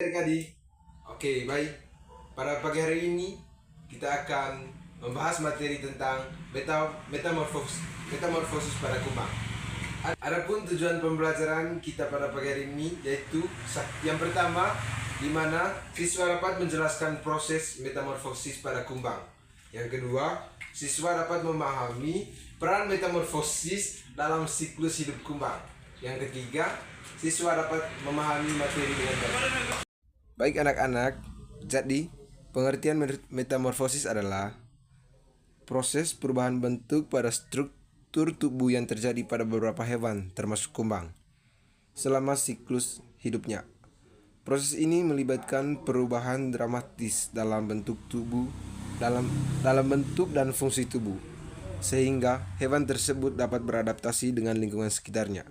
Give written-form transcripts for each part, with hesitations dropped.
Adik-adik, oke baik. Pada pagi hari ini kita akan membahas materi tentang metamorfosis pada kumbang. Adapun tujuan pembelajaran kita pada pagi hari ini yaitu yang pertama, di mana siswa dapat menjelaskan proses metamorfosis pada kumbang. Yang kedua, siswa dapat memahami peran metamorfosis dalam siklus hidup kumbang. Yang ketiga, siswa dapat memahami materi dengan baik. Baik anak-anak, jadi pengertian metamorfosis adalah proses perubahan bentuk pada struktur tubuh yang terjadi pada beberapa hewan, termasuk kumbang, selama siklus hidupnya. Proses ini melibatkan perubahan dramatis dalam bentuk tubuh, dalam bentuk dan fungsi tubuh, sehingga hewan tersebut dapat beradaptasi dengan lingkungan sekitarnya.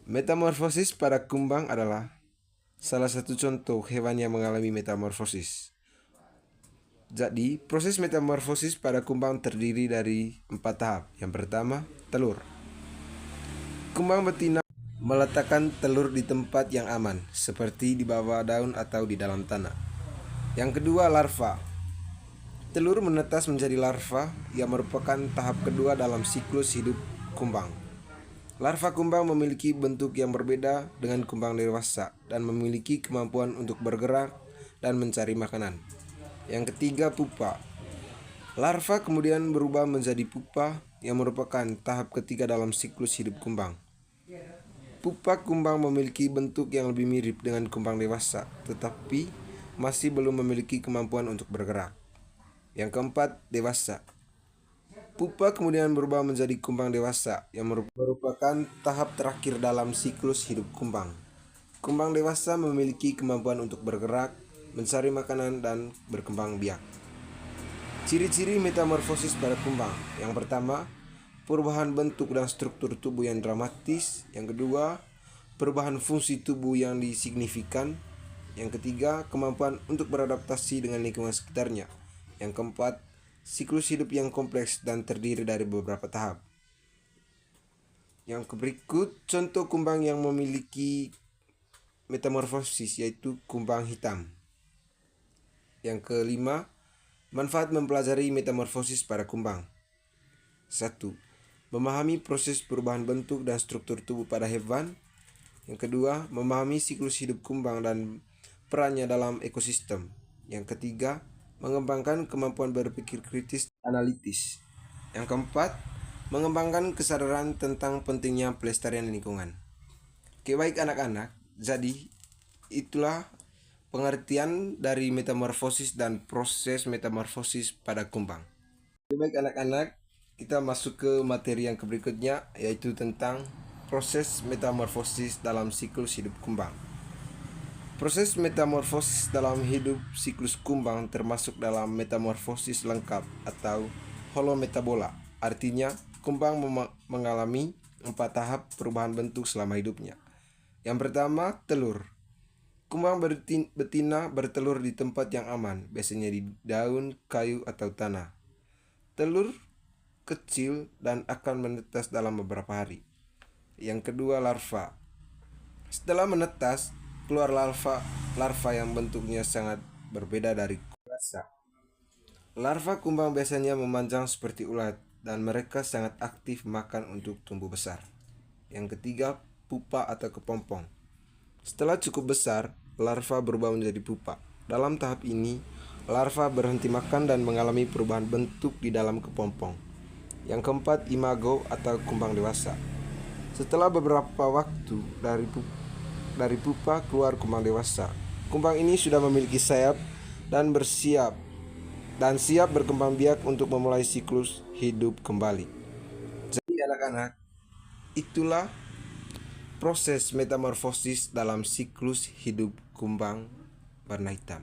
Metamorfosis pada kumbang adalah salah satu contoh hewan yang mengalami metamorfosis. Jadi, proses metamorfosis pada kumbang terdiri dari 4 tahap. Yang pertama, telur. Kumbang betina meletakkan telur di tempat yang aman, seperti di bawah daun atau di dalam tanah. Yang kedua, larva. Telur menetas menjadi larva yang merupakan tahap kedua dalam siklus hidup kumbang. Larva kumbang memiliki bentuk yang berbeda dengan kumbang dewasa dan memiliki kemampuan untuk bergerak dan mencari makanan. Yang ketiga, pupa. Larva kemudian berubah menjadi pupa yang merupakan tahap ketiga dalam siklus hidup kumbang. Pupa kumbang memiliki bentuk yang lebih mirip dengan kumbang dewasa, tetapi masih belum memiliki kemampuan untuk bergerak. Yang keempat, dewasa. Pupa kemudian berubah menjadi kumbang dewasa yang merupakan tahap terakhir dalam siklus hidup kumbang. Kumbang dewasa memiliki kemampuan untuk bergerak, mencari makanan, dan berkembang biak. Ciri-ciri metamorfosis pada kumbang. Yang pertama, perubahan bentuk dan struktur tubuh yang dramatis. Yang kedua, perubahan fungsi tubuh yang signifikan. Yang ketiga, kemampuan untuk beradaptasi dengan lingkungan sekitarnya. Yang keempat, siklus hidup yang kompleks dan terdiri dari beberapa tahap. Yang berikut contoh kumbang yang memiliki metamorfosis, yaitu kumbang hitam. Yang kelima, manfaat mempelajari metamorfosis pada kumbang. 1. Memahami proses perubahan bentuk dan struktur tubuh pada hewan. Yang kedua, memahami siklus hidup kumbang dan perannya dalam ekosistem. Yang ketiga, mengembangkan kemampuan berpikir kritis analitis. Yang keempat, mengembangkan kesadaran tentang pentingnya pelestarian lingkungan. Oke, baik anak-anak, jadi itulah pengertian dari metamorfosis dan proses metamorfosis pada kumbang. Oke, baik anak-anak, kita masuk ke materi yang berikutnya, yaitu tentang proses metamorfosis dalam siklus hidup kumbang. Proses metamorfosis dalam hidup siklus kumbang termasuk dalam metamorfosis lengkap atau holometabola. Artinya, kumbang mengalami 4 tahap perubahan bentuk selama hidupnya. Yang pertama, telur. Kumbang betina bertelur di tempat yang aman, biasanya di daun, kayu, atau tanah. Telur kecil dan akan menetas dalam beberapa hari. Yang kedua, larva. Setelah menetas, keluar larva yang bentuknya sangat berbeda dari dewasa. Larva kumbang biasanya memanjang seperti ulat dan mereka sangat aktif makan untuk tumbuh besar. Yang ketiga, pupa atau kepompong. Setelah cukup besar, larva berubah menjadi pupa. Dalam tahap ini, larva berhenti makan dan mengalami perubahan bentuk di dalam kepompong. Yang keempat, imago atau kumbang dewasa. Setelah beberapa waktu dari pupa keluar kumbang dewasa. Kumbang ini sudah memiliki sayap dan siap berkembang biak untuk memulai siklus hidup kembali. Jadi anak-anak, itulah proses metamorfosis dalam siklus hidup kumbang warna hitam.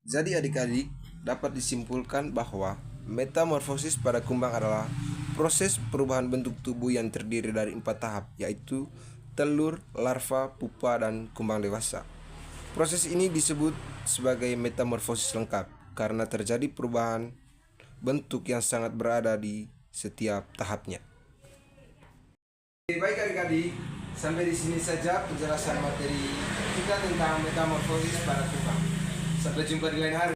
Jadi adik-adik, dapat disimpulkan bahwa metamorfosis pada kumbang adalah proses perubahan bentuk tubuh yang terdiri dari 4 tahap, yaitu telur, larva, pupa, dan kumbang dewasa. Proses ini disebut sebagai metamorfosis lengkap karena terjadi perubahan bentuk yang sangat berada di setiap tahapnya. Baik adik-adik, Sampai di sini saja penjelasan materi kita tentang metamorfosis pada kumbang. Sampai jumpa di lain hari.